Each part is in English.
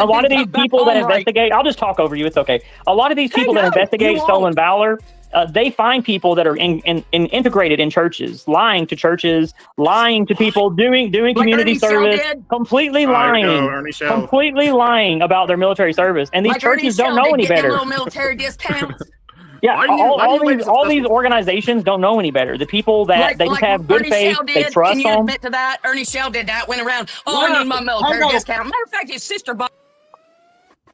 a lot of these people that investigate, I'll just talk over you. It's okay. A lot of these people that investigate stolen valor, they find people that are integrated in churches, lying to churches, lying to people, doing community service, completely lying about their military service. And these churches don't know any better. Little military discounts. Yeah, all these organizations don't know any better. The people that they just have good faith, they trust them. Can you admit to that? Ernie Shell did that, went around, I need my military discount. Matter of fact, his sister bought.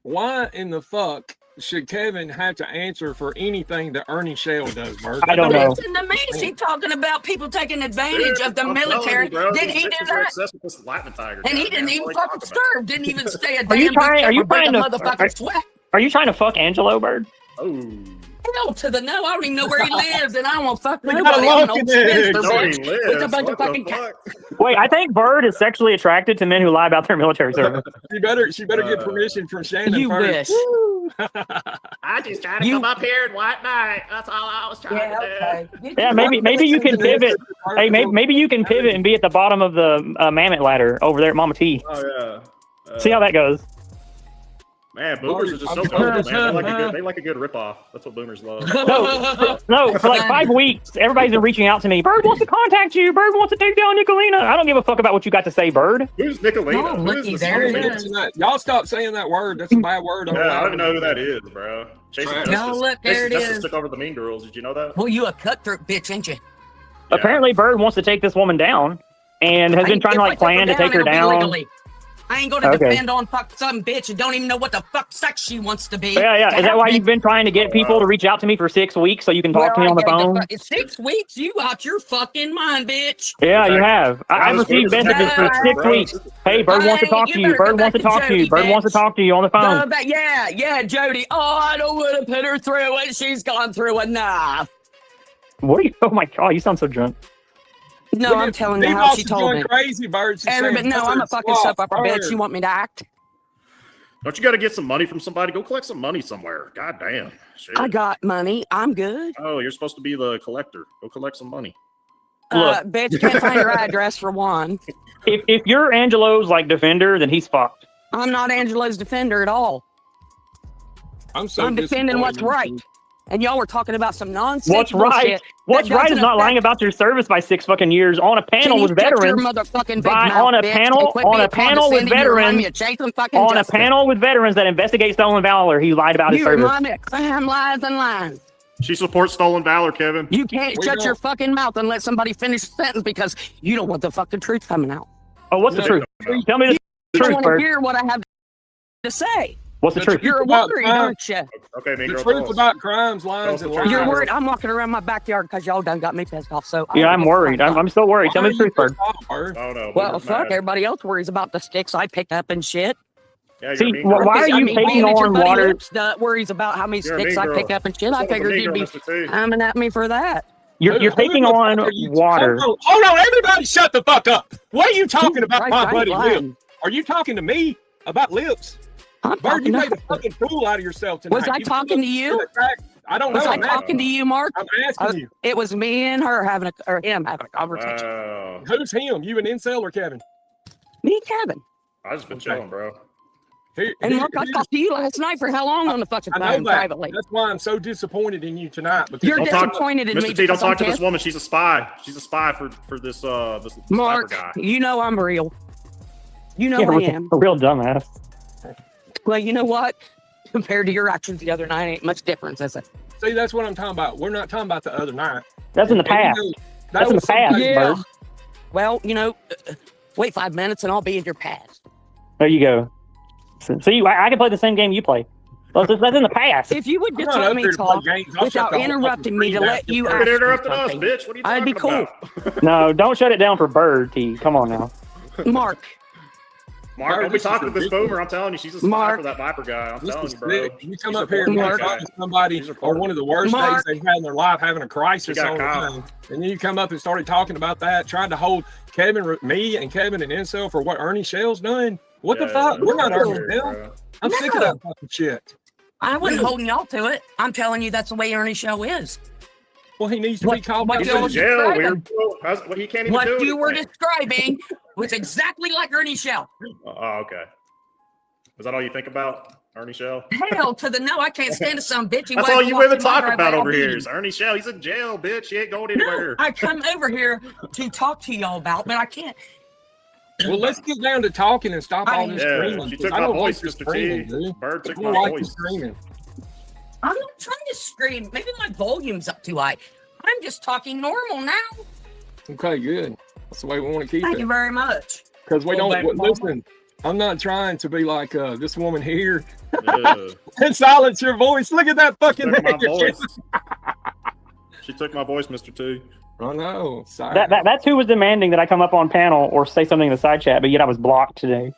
Why in the fuck should Kevin have to answer for anything that Ernie Shell does, Bert? I don't know. Listen to me. She's talking about people taking advantage of the military. Did he do that? And he didn't even fucking serve. Didn't even stay a damn Are you trying to fuck Angelo, Bird? Oh. Hell to the no. I don't even know where he lives, and I don't want to fuck nobody. I'm an old spinster bitch with a bunch of fucking Wait, I think Bird is sexually attracted to men who lie about their military service. She better get permission from Shannon you first. Wish. I just tried to come up here and white knight. That's all I was trying to do. Yeah, maybe you can pivot. Hey, maybe you can pivot and be at the bottom of the mammoth ladder over there at Mama T. Oh yeah. See how that goes. Man, boomers are just so cool, man. They like a good ripoff. That's what boomers love. No, for like 5 weeks, everybody's been reaching out to me. Bird wants to contact you. Bird wants to take down Nicolina. I don't give a fuck about what you got to say, Bird. Who's Nicolina? Looky there. Y'all stop saying that word. That's a bad word. Yeah, I don't even know who that is, bro. Look, there it is. Took over the Mean Girls. Did you know that? Well, you a cutthroat bitch, ain't you? Apparently, Bird wants to take this woman down and has been trying to plan to take her down. I ain't gonna depend on some bitch and don't even know what the fuck sex she wants to be. Yeah. Is that why you've been trying to get people to reach out to me for 6 weeks so you can talk to me on the phone? 6 weeks? You out your fucking mind, bitch. Yeah, you have. I've received messages for 6 weeks. Hey, Bird wants to talk to you. Bird wants to talk to you. Bird wants to talk to you on the phone. Yeah, Jody. Oh, I don't want to put her through it. She's gone through enough. What are you? Oh my God, you sound so drunk. No, I'm telling you how she told me. Crazy, Bird. I'm a fucking soap opera bitch. You want me to act? Don't you got to get some money from somebody? Go collect some money somewhere. God damn. Shit. I got money. I'm good. Oh, you're supposed to be the collector. Go collect some money. Bitch, can't find her address for one. If you're Angelo's like defender, then he's fucked. I'm not Angelo's defender at all. I'm defending what's right. And y'all were talking about some nonsense. What's right? What's right is not lying about your service by 6 fucking years on a panel with veterans. On a panel with veterans that investigate stolen valor. He lied about his service. I'm lies and lies. She supports stolen valor, Kevin. You can't shut your fucking mouth and let somebody finish the sentence because you don't want the fucking truth coming out. Oh, what's the truth? Tell me the truth, You don't want to hear what I have to say. What's the truth? You're worried, aren't you? Okay, the truth about crimes, lies, and lies. You're worried. I'm walking around my backyard because y'all done got me pissed off. So yeah, I'm worried. I'm still worried. Tell me the truth, Bird. Oh, no, well, fuck. Everybody else worries about the sticks I picked up and shit. Yeah, see, why are you taking on water? Worries about how many sticks I pick up and shit. I figured you'd be coming at me for that. You're taking on water. Hold on, everybody, shut the fuck up. What are you talking about, my buddy Lips? Are you talking to me about Lips? Bird, you made a fucking fool out of yourself tonight. Was I talking to you? I don't know. Was I talking to you, Mark? I'm asking you. It was me and her him having a conversation. Who's him? You an incel or Kevin? Me and Kevin. I just been chilling, bro. And Mark, I talked to you last night for how long on the fucking phone privately? That's why I'm so disappointed in you tonight. You're disappointed in me. Mr. T, don't talk to this woman. She's a spy. She's a spy for this Mark, guy. You know I'm real. You know I am. A real dumbass. Well, you know what? Compared to your actions the other night, ain't much difference, is it? See, that's what I'm talking about. We're not talking about the other night. That's in the past. That's in the past, Bird. Well, wait 5 minutes and I'll be in your past. There you go. See, I can play the same game you play. That's in the past. If you would just let me talk without interrupting me to let you ask interrupting us, bitch. What are you talking I'd be cool. about? No, don't shut it down for Bird, T. Come on now. Mark, don't be talking to this boomer. I'm telling you, she's a spy for that Viper guy. I'm telling you, bro. You come up here and talk to somebody or one of the worst days they've had in their life, having a crisis on time, and then you come up and started talking about that, trying to hold me and Kevin and Incel for what Ernie Shell's done. What the fuck? We're not arguing him. I'm sick of that fucking shit. I wasn't holding y'all to it. I'm telling you that's the way Ernie Shell is. Well, he needs to be called back. He's in jail. He can't even what do you were describing was exactly like Ernie Shell. Oh, okay. Is that all you think about, Ernie Shell? Hell to the no. I can't stand some bitch. That's all you women talk about over here is Ernie Shell. He's in jail, bitch. He ain't going anywhere. No, I come over here to talk to y'all about, but I can't. Well, let's get down to talking and stop all this screaming. She took my voice, Mr. T. Bird took my voice. Screaming. I'm not trying to scream. Maybe my volume's up too high. I'm just talking normal now. Okay, good. That's the way we want to keep it. Thank you very much. Because we don't listen. I'm not trying to be like this woman here and silence your voice. Look at that fucking voice. She took my voice, Mr. T. I know. Sorry. That's who was demanding that I come up on panel or say something in the side chat, but yet I was blocked today.